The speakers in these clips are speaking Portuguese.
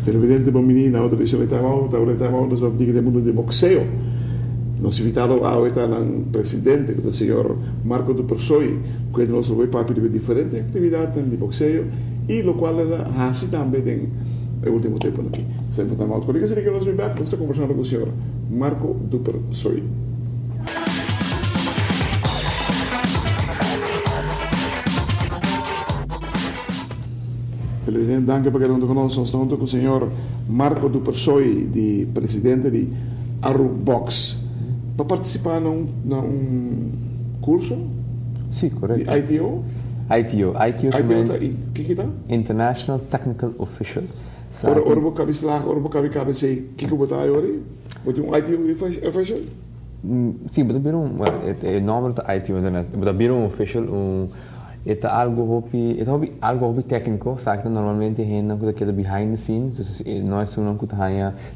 Presidente Bominina, o Tavão, nós vamos dizer mundo de boxeo. Nós invitamos a um presidente, o senhor Marco do Persoi, que nós vamos para diferentes atividades de boxeo e o qual é assim também tem o último tempo aqui. Sempre está mal. Por isso que nós estamos conversando com o senhor Marco do Persoi. Presidente, danke per essere con noi. Sono con il signor Marco Du Persoi, di presidente di Arubox. Per partecipare a un corso? Sì, corretto. Di ITO? ITO Che è? International Technical Official. Ora capi slag, ora capi sei, che botai ora? Wordt un ITO official? Sì, maar dat is een nome de ITO internet. Maar dat is een official, het hobby algo hobby técnico, sabe que normalmente gente não que behind the scenes, nós não que tá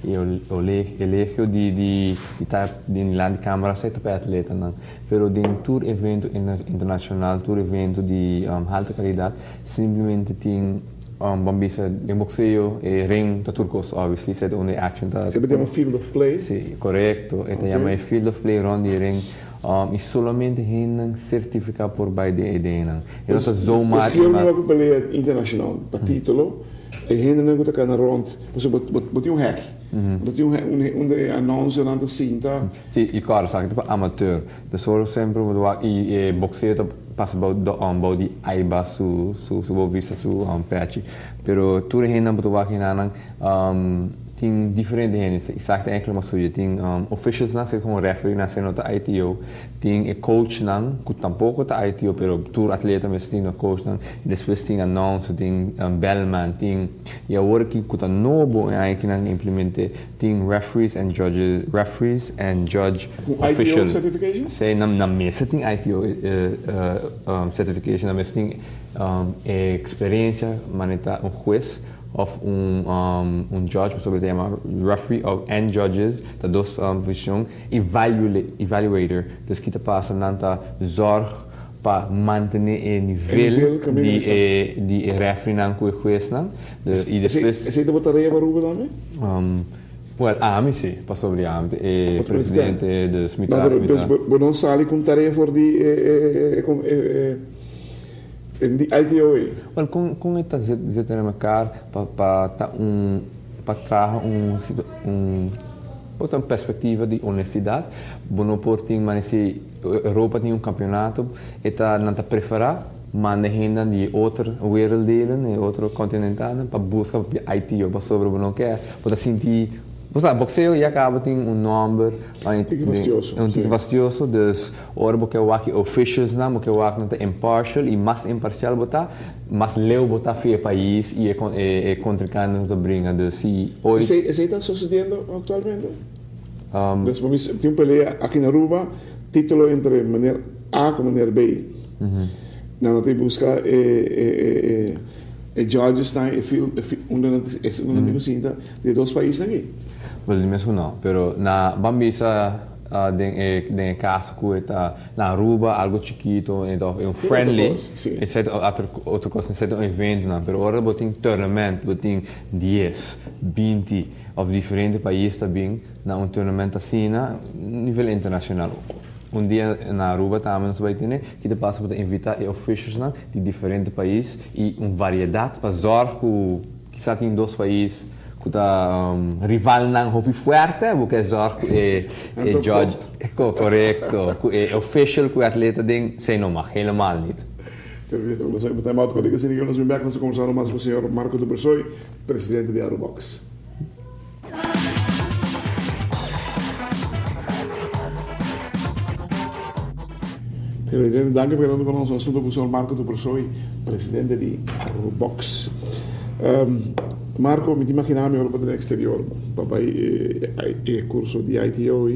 o elegio de estar de lá de câmera sai para atleta não, pero de tour evento internacional, tour evento de alta qualidade, simplesmente tem bambisa de boxeo e ring da turcos obviously set only action da. Se abbiamo field of play? Sì, corretto, e chiama field of play rond di ring. E solamente hen certificado por by de EDENA. E nós zomaar. Mas eu não vou internacional, para título, e hen não está cá na rond, você botou um hack. Botou um anúncio na cinta. Sim, e claro, sabe, tipo amateur. De soro sempre e boxeo passa about di aiba su vista su patch. Pero tudo hen não botou aqui na tem diferente gente, exato é aquilo mas hoje tem officials não sei como referee não sei nota ITO, tem coach não que tampouco tá ITO, pero tour atleta mas tem um coach não, e depois tem announcer, tem bellman, tem e agora que tá novo é que não implemente tem referees and judge official. ITO certification? Sei na mesa tem ITO certification, na mesa tem experiência maneta juez of judge, sobre tema referee and judges, da dos visão evaluator, dus kita passa nanta zorg para manter o nível de referee não com o juez não, e depois você tem botaria para o também? Well, AMI sim, para sobre AMI, o presidente do Smita. Mas não sai com tarefa de ITO. Well, com esta zeta na cara para trazer outra perspectiva de honestidade, bom porting, mas se Europa tem campeonato, eta não está preferar, manda gente de outra werelddelen, outro continental, para buscar ITO, para sobre não quer, para sentir. Você boxeo e acaba tem número, um tipo vastioso, dus ora porque o aqui officials não, porque o aqui não é impartial e mais imparcial botar, mas leu botar fio país e é contrincante do brinca de si hoje. Isso está sucedendo atualmente. Tem uma pelea aqui na Aruba, título entre maneira A com maneira B. Não tem buscar judges está uma cinta de dois países aqui. Well, mesmo não, pero na bambisa de caso que está na Aruba algo chiquito, então é friendly, etc. Outra coisa, etc. Evento não, pero agora botem tournament, botem 10, 20 of diferentes países também na tournament assim na nível internacional. Dia na Aruba também nós vai ter que te passa para invitar officials de diferentes países e uma variedade para zorg que só tem dois países que tá rival não hobby forte, porque zorg judge correto, official que o atleta tem sem nome, helemaal niet. Nós vamos ter mais colegas e nós vamos conversar mais com o senhor Marco do Persoi, presidente de Arubox. Presidente, danke per essere con noi. Sono con il signor Marco do Persoi, presidente di Arubox. Marco, mi immaginiamo ora per l'exterior, papà è corso di ITO.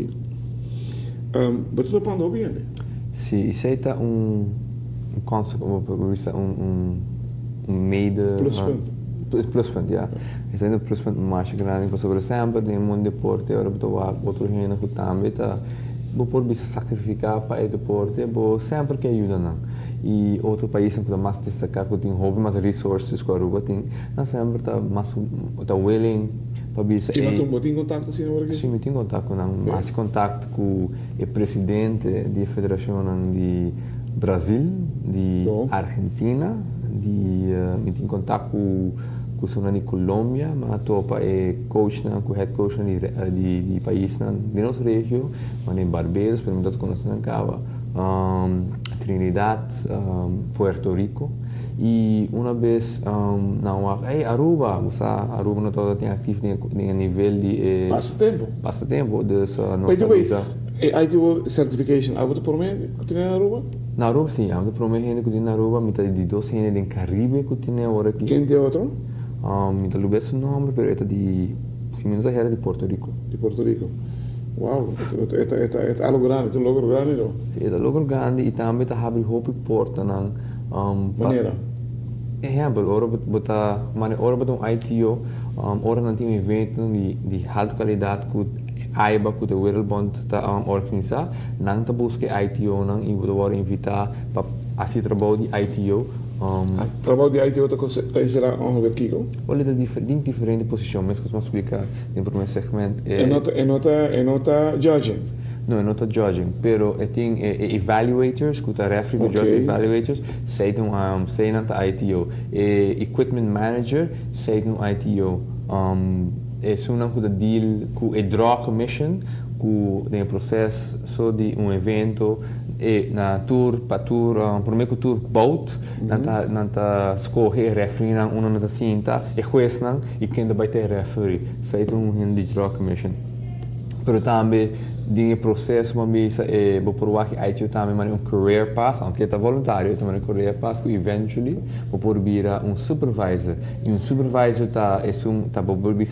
Ma tutto quando viene? Sì, sei un concept, mede pluspunt, ja. Esse é um pluspunt mais grande que sobre sempre no mundo do deporte, ora botar outro gente que também tá, por sacrificar para o deporte, sempre que ajuda não. E outro país que está mais destacar que tem hobby, mais resources que a Aruba tem, não sempre tá willing para bisa. E mas tu tem contato assim agora que? Sim, eu tenho contato com mais contato com o presidente da Federação de Brasil, de Argentina, eu tenho contato com o Colômbia, mas topa coach com head coach de país de nossa região, mas em Barbados, pelo menos conhecendo Cava, Trinidad, Puerto Rico. E uma vez Aruba não toda tem ativo em nível de passatempo dessa nossa visa. Aí tu certification, algo por mim que tem na Aruba? Na Aruba sim, algo por mim que tem na Aruba, metade de 2 gente em Caribe que tem agora aqui. Quem tem outro? Metade do best nome, pero é de se menos era de Porto Rico. De Porto Rico. Wow, é algo grande, é um logro grande, não? Sim, é um logro grande e também está havendo hope porta na maneira. Exemplo, ora botar um ITO, ora não tem evento de alta qualidade que AIBA que o World Bond está organizar, não está buscando ITO não e vou invitar para assim trabalho de ITO. Trabalho de ITO será onde Kiko? Olha, tem diferente posição, mas que eu vou explicar no primeiro segmento. É nota judging. Não, não está judging, pero tem evaluators, que está referi do judge evaluators, sei na ITO. Equipment manager, sei no ITO. É uma que deal com a draw commission, que tem processo de evento na tour, para tour, primeiro tour boat, não tá escolher referi na uma da cinta, e juiz não, e quem vai ter referi, sei de draw commission. Pero também de processo uma vez vou provar que ITO também é career path, aunque é voluntário, também career path que eventually vou por virar supervisor e supervisor tá vou vir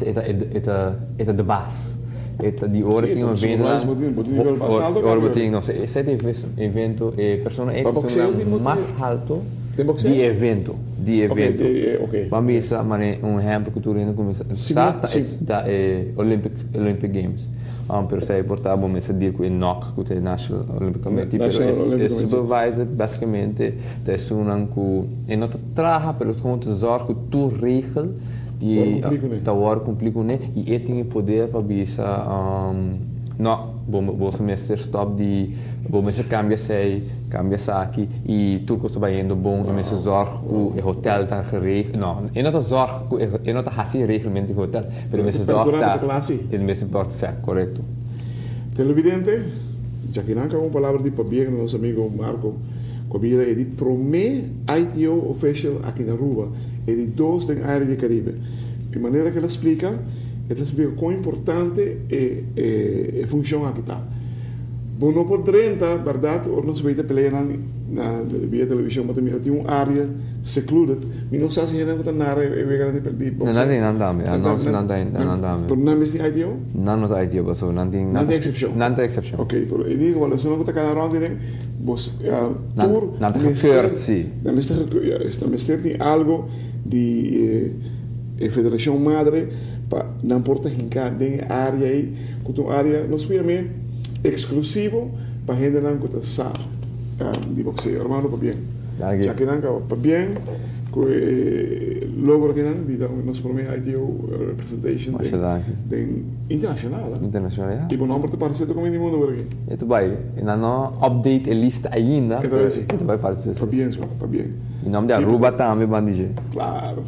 é de base. Eta de hora tem uma venda hora botinho não sei esse evento pessoa mais alto de evento vamos ver um exemplo que tu ainda começa está Olympic Games pero sei portar bom mas dizer que o NOC que é National Olympic Committee pero o supervisor basicamente é um que não trabalha pelo conto zorgo tu regel e tá hora complica né e ele tem poder para bisa não bom semestre stop de bom mês cambia aqui e tu que está indo bom e mês zorgo o hotel tá geregeld não e não tá zorgo e não tá assim regulamento de hotel pero mês zorgo tá ele mês importa certo correto televidente já que não com palavra de Pabier nosso amigo Marco Cobira é de prome ITO official aqui na Aruba e de 2 da área de Caribe de maneira que ela explica quão importante é função aqui está. Bom, não por 30, verdade, ou não se vai ter peleia via televisão, mas também tem uma área secluded, mas não sei se ainda está na área e vai perder. Não dá. Por não mesmo ITO? Não é ITO, só não tem excepção. Não tem excepção. Ok, por aí digo, olha, se não está cada round de vos por não tem algo de Federação Madre não importa em cada área aí, que uma área não se exclusivo para gente não que sabe de boxeo, hermano, para bem. Já que não para bem, que logo que não de nós por mim ITO representation de internacional. E bom nome para parceiro como mundo por aqui. E tu vai, não update a lista ainda. Tu vai participar. Para bem. Em nome de Aruba também, bandige. Claro.